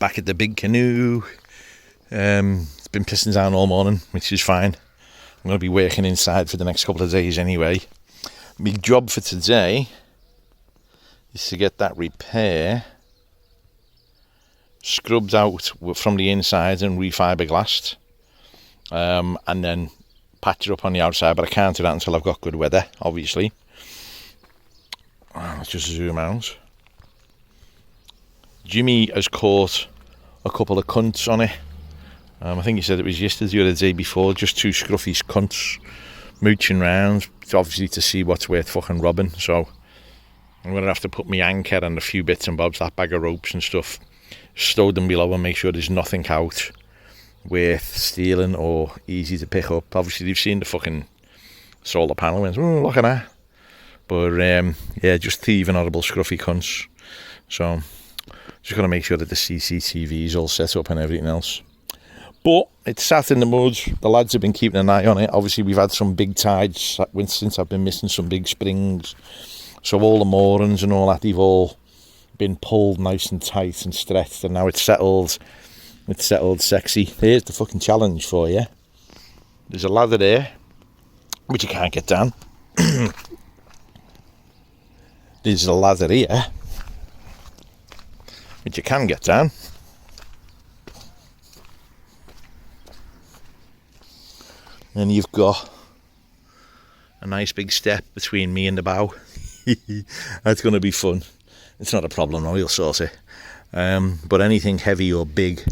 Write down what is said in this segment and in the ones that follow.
back at the big canoe. It's been pissing down all morning, which is fine. I'm going to be working inside for the next couple of days anyway. My job for today is to get that repair scrubbed out from the inside and refiberglassed, and then patch it up on the outside, but I can't do that until I've got good weather, obviously. Let's just zoom out. Jimmy has caught a couple of cunts on it. I think he said it was yesterday or the day before, just two scruffy cunts mooching round, obviously to see what's worth fucking robbing. So I'm going to have to put my anchor and a few bits and bobs, that bag of ropes and stuff, stow them below and make sure there's nothing out worth stealing or easy to pick up. Obviously they've seen the fucking solar panel and went, oh, look at that. But yeah, just thieving horrible scruffy cunts. So just got to make sure that the CCTV is all set up and everything else. But it's sat in the mud. The lads have been keeping an eye on it. Obviously we've had some big tides since I've been missing some big springs. So all the moorings and all that, they've all been pulled nice and tight and stretched, and now it's settled. It's settled sexy. Here's the fucking challenge for you. There's a ladder there, which you can't get down. There's a ladder here, which you can get down. And you've got a nice big step between me and the bow. That's going to be fun. It's not a problem, no, you'll sort it. But anything heavy or big,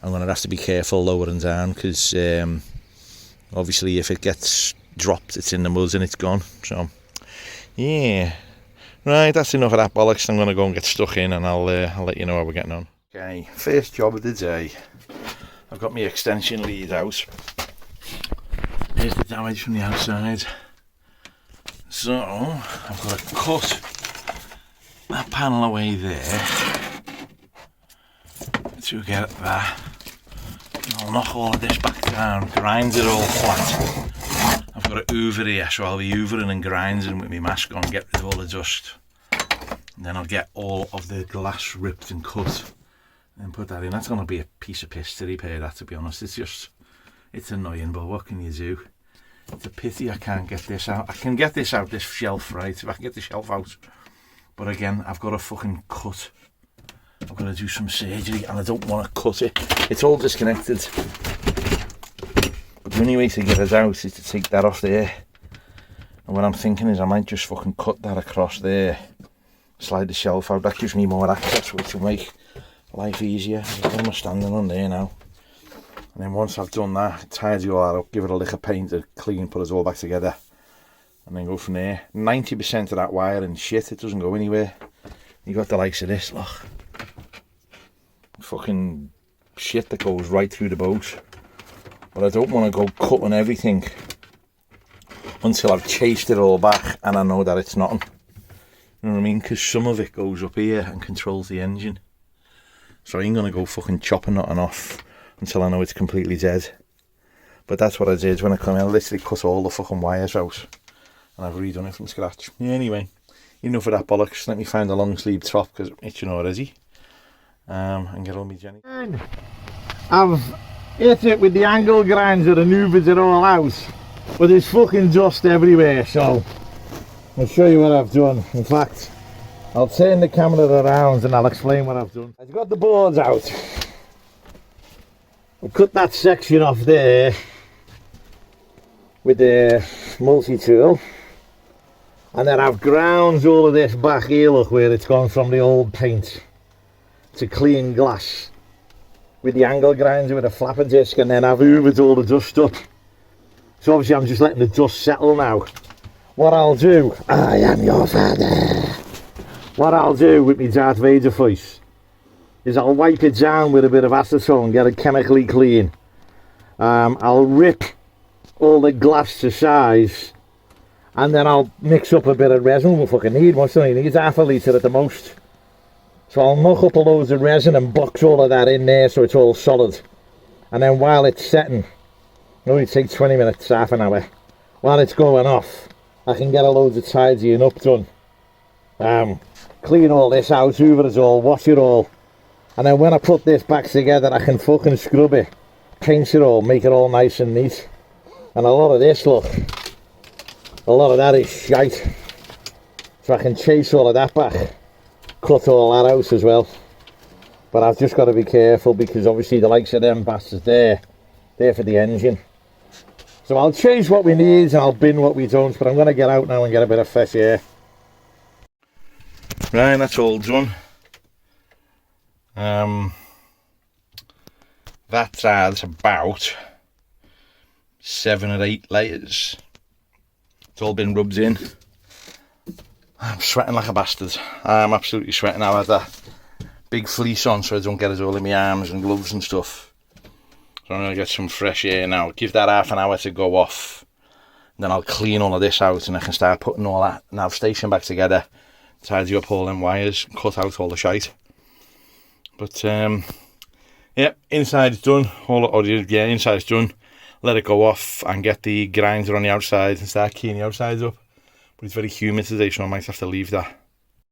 I'm going to have to be careful lowering down, because obviously if it gets dropped, it's in the mud and it's gone. So, yeah. Right, that's enough of that bollocks. I'm going to go and get stuck in, and I'll let you know how we're getting on. Okay, first job of the day. I've got my extension lead out. Here's the damage from the outside. So, I've got to cut that panel away there to get that. I'll knock all of this back down, grind it all flat. I've got a hoover here, so I'll be hoovering and grinding with my mask on, get rid of all the dust. And then I'll get all of the glass ripped and cut and put that in. That's going to be a piece of piss to repair that, to be honest. It's annoying, but what can you do? It's a pity I can't get this out. I can get this out, this shelf, right, if I can get the shelf out. But again, I've got to fucking cut. I've got to do some surgery, and I don't want to cut it. It's all disconnected. But the only way to get it out is to take that off there. And what I'm thinking is I might just fucking cut that across there. Slide the shelf out. That gives me more access, which will make life easier. I'm standing on there now. And then once I've done that, tidy all that up, give it a lick of paint, clean, put it all back together, and then go from there. 90% of that wire and shit, it doesn't go anywhere. You got the likes of this, look. Fucking shit that goes right through the boat. But I don't want to go cutting everything until I've chased it all back and I know that it's nothing. You know what I mean? Because some of it goes up here and controls the engine. So I ain't going to go fucking chopping nothing off until I know it's completely dead. But that's what I did when I come in. I literally cut all the fucking wires out, and I've redone it from scratch. Yeah, anyway, enough of that bollocks. Let me find a long sleeve top, because I'm itching already. And get on me Jenny. I've hit it with the angle grinder and hoovered it all out, but there's fucking dust everywhere, so I'll show you what I've done. In fact, I'll turn the camera around and I'll explain what I've done. I've got the boards out. I cut that section off there with the multi-tool, and then I've ground all of this back here, look where it's gone from the old paint, to clean glass with the angle grinder with a flapper disc, and then I've hoovered all the dust up. So obviously I'm just letting the dust settle now. What I'll do, I am your father. What I'll do with my Darth Vader voice is I'll wipe it down with a bit of acetone, get it chemically clean. I'll rip all the glass to size, and then I'll mix up a bit of resin. We'll fucking need, what's it need? Half a litre at the most. So I'll knock up a load of resin and box all of that in there so it's all solid. And then while it's setting, it only takes 20 minutes, half an hour. While it's going off, I can get a load of tidying up done. Clean all this out, hoover it all, wash it all. And then when I put this back together, I can fucking scrub it, paint it all, make it all nice and neat. And a lot of this, look, a lot of that is shite. So I can chase all of that back, cut all that out as well. But I've just got to be careful because obviously the likes of them bastards there, they're for the engine. So I'll change what we need and I'll bin what we don't, but I'm going to get out now and get a bit of fresh air. Right, that's all done. That adds about 7 or 8 layers. It's all been rubbed in. I'm sweating like a bastard. I'm absolutely sweating. I had that big fleece on so I don't get it all in my arms and gloves and stuff. So I'm going to get some fresh air now. Give that half an hour to go off. Then I'll clean all of this out and I can start putting all that nav station back together. Tidy up all them wires, cut out all the shite. But yeah, inside's done. Inside's done. Let it go off and get the grinder on the outside and start cleaning the outsides up. But it's very humid today, so I might have to leave that